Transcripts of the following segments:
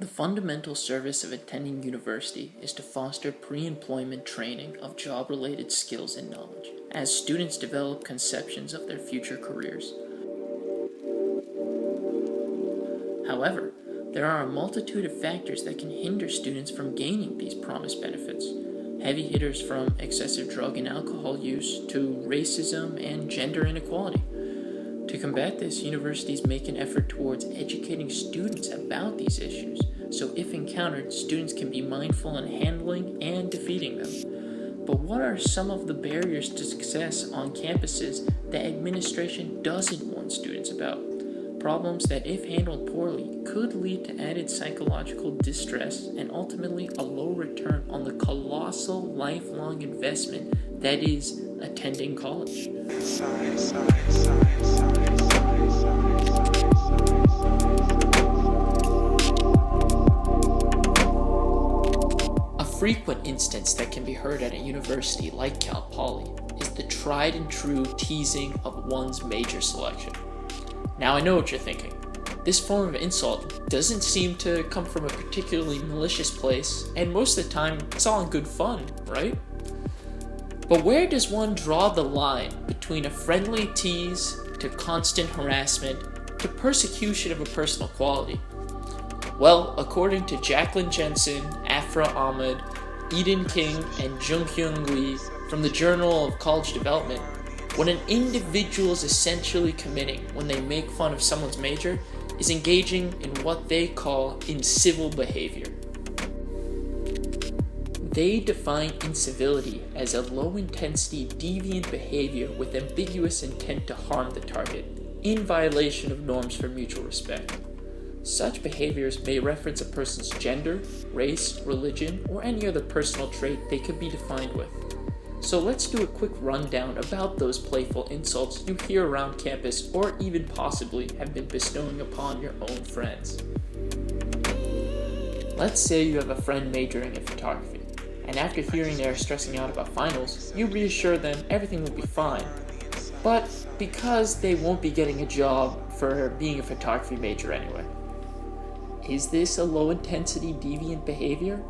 The fundamental service of attending university is to foster pre-employment training of job-related skills and knowledge, as students develop conceptions of their future careers. However, there are a multitude of factors that can hinder students from gaining these promised benefits. Heavy hitters from excessive drug and alcohol use to racism and gender inequality. To combat this, universities make an effort towards educating students about these issues, so if encountered, students can be mindful in handling and defeating them. But what are some of the barriers to success on campuses that administration doesn't warn students about? Problems that, if handled poorly, could lead to added psychological distress and ultimately a low return on the colossal lifelong investment that is attending college. A frequent instance that can be heard at a university like Cal Poly is the tried and true teasing of one's major selection. Now I know what you're thinking. This form of insult doesn't seem to come from a particularly malicious place, and most of the time it's all in good fun, right? But where does one draw the line between a friendly tease to constant harassment to persecution of a personal quality? Well, according to Jacqueline Jensen, Afra Ahmed, Eden King, and Jung-Hyun Lee from the Journal of College Development, what an individual is essentially committing when they make fun of someone's major is engaging in what they call incivil behavior. They define incivility as a low-intensity, deviant behavior with ambiguous intent to harm the target, in violation of norms for mutual respect. Such behaviors may reference a person's gender, race, religion, or any other personal trait they could be defined with. So let's do a quick rundown about those playful insults you hear around campus or even possibly have been bestowing upon your own friends. Let's say you have a friend majoring in photography, and after hearing they are stressing out about finals, you reassure them everything will be fine. But because they won't be getting a job for being a photography major anyway. Is this a low-intensity deviant behavior?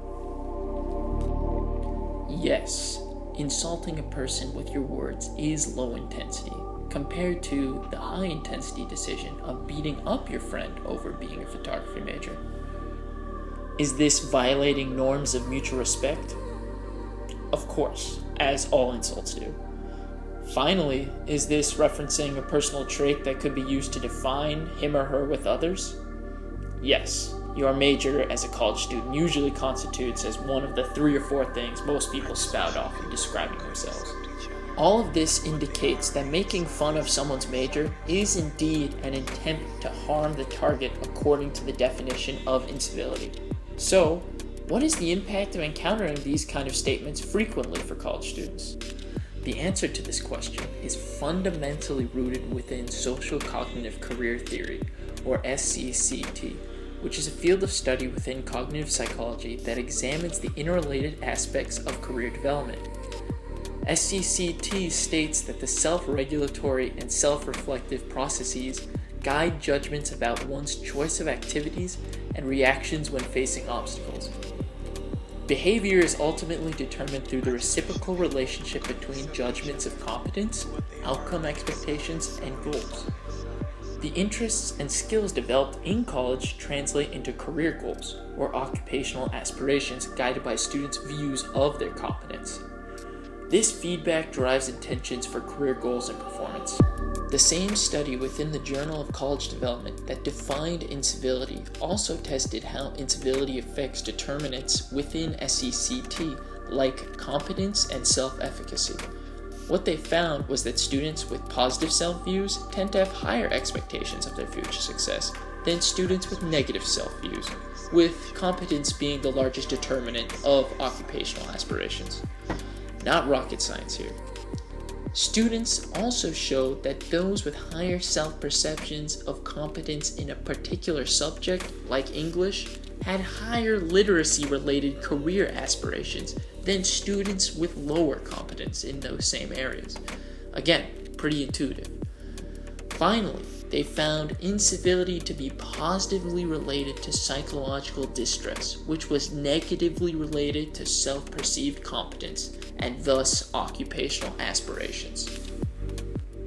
Yes. Insulting a person with your words is low intensity, compared to the high intensity decision of beating up your friend over being a photography major. Is this violating norms of mutual respect? Of course, as all insults do. Finally, is this referencing a personal trait that could be used to define him or her with others? Yes. Your major as a college student usually constitutes as one of the 3 or 4 things most people spout off in describing themselves. All of this indicates that making fun of someone's major is indeed an attempt to harm the target according to the definition of incivility. So, what is the impact of encountering these kind of statements frequently for college students? The answer to this question is fundamentally rooted within social cognitive career theory, or SCCT, which is a field of study within cognitive psychology that examines the interrelated aspects of career development. SCCT states that the self-regulatory and self-reflective processes guide judgments about one's choice of activities and reactions when facing obstacles. Behavior is ultimately determined through the reciprocal relationship between judgments of competence, outcome expectations, and goals. The interests and skills developed in college translate into career goals, or occupational aspirations guided by students' views of their competence. This feedback drives intentions for career goals and performance. The same study within the Journal of College Development that defined incivility also tested how incivility affects determinants within SCCT, like competence and self-efficacy. What they found was that students with positive self-views tend to have higher expectations of their future success than students with negative self-views, with competence being the largest determinant of occupational aspirations. Not rocket science here. Students also showed that those with higher self-perceptions of competence in a particular subject, like English, had higher literacy-related career aspirations than students with lower competence in those same areas. Again, pretty intuitive. Finally, They found incivility to be positively related to psychological distress, which was negatively related to self-perceived competence and thus occupational aspirations.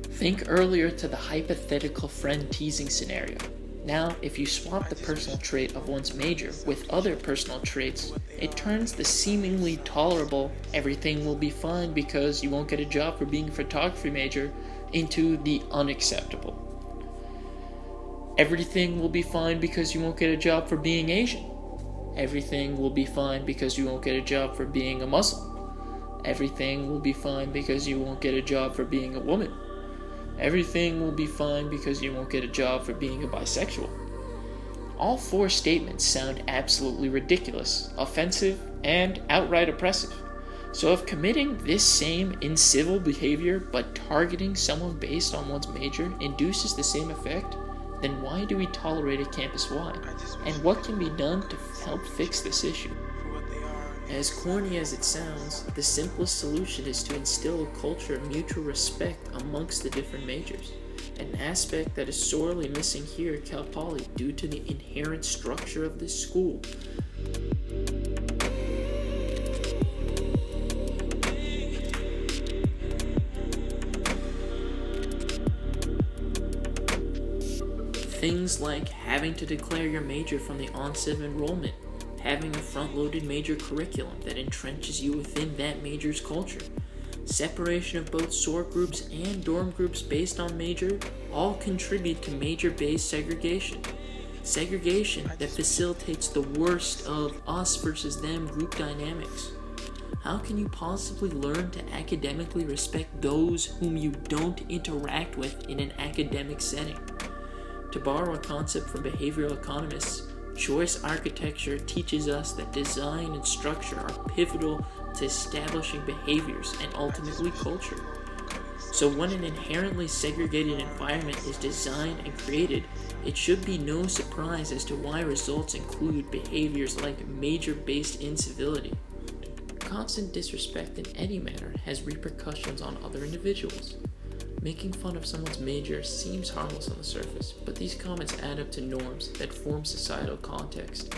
Think earlier to the hypothetical friend teasing scenario. Now, if you swap the personal trait of one's major with other personal traits, it turns the seemingly tolerable "everything will be fine because you won't get a job for being a photography major" into the unacceptable "everything will be fine because you won't get a job for being Asian." "Everything will be fine because you won't get a job for being a Muslim." "Everything will be fine because you won't get a job for being a woman." "Everything will be fine because you won't get a job for being a bisexual." All four statements sound absolutely ridiculous, offensive, and outright oppressive. So if committing this same incivil behavior but targeting someone based on one's major induces the same effect, then why do we tolerate it campus-wide? And what can be done to help fix this issue? As corny as it sounds, the simplest solution is to instill a culture of mutual respect amongst the different majors, an aspect that is sorely missing here at Cal Poly due to the inherent structure of this school. Things like having to declare your major from the onset of enrollment, having a front-loaded major curriculum that entrenches you within that major's culture, separation of both sort groups and dorm groups based on major, all contribute to major-based segregation. Segregation that facilitates the worst of us versus them group dynamics. How can you possibly learn to academically respect those whom you don't interact with in an academic setting? To borrow a concept from behavioral economists, choice architecture teaches us that design and structure are pivotal to establishing behaviors and ultimately culture. So when an inherently segregated environment is designed and created, it should be no surprise as to why results include behaviors like major-based incivility. Constant disrespect in any manner has repercussions on other individuals. Making fun of someone's major seems harmless on the surface, but these comments add up to norms that form societal context.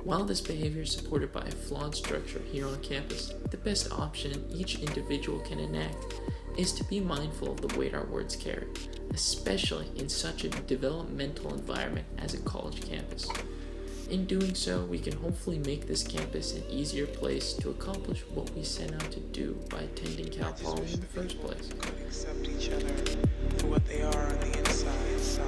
While this behavior is supported by a flawed structure here on campus, the best option each individual can enact is to be mindful of the weight our words carry, especially in such a developmental environment as a college campus. In doing so, we can hopefully make this campus an easier place to accomplish what we set out to do by attending Cal Poly in the first place. Accept each other for what they are on the inside.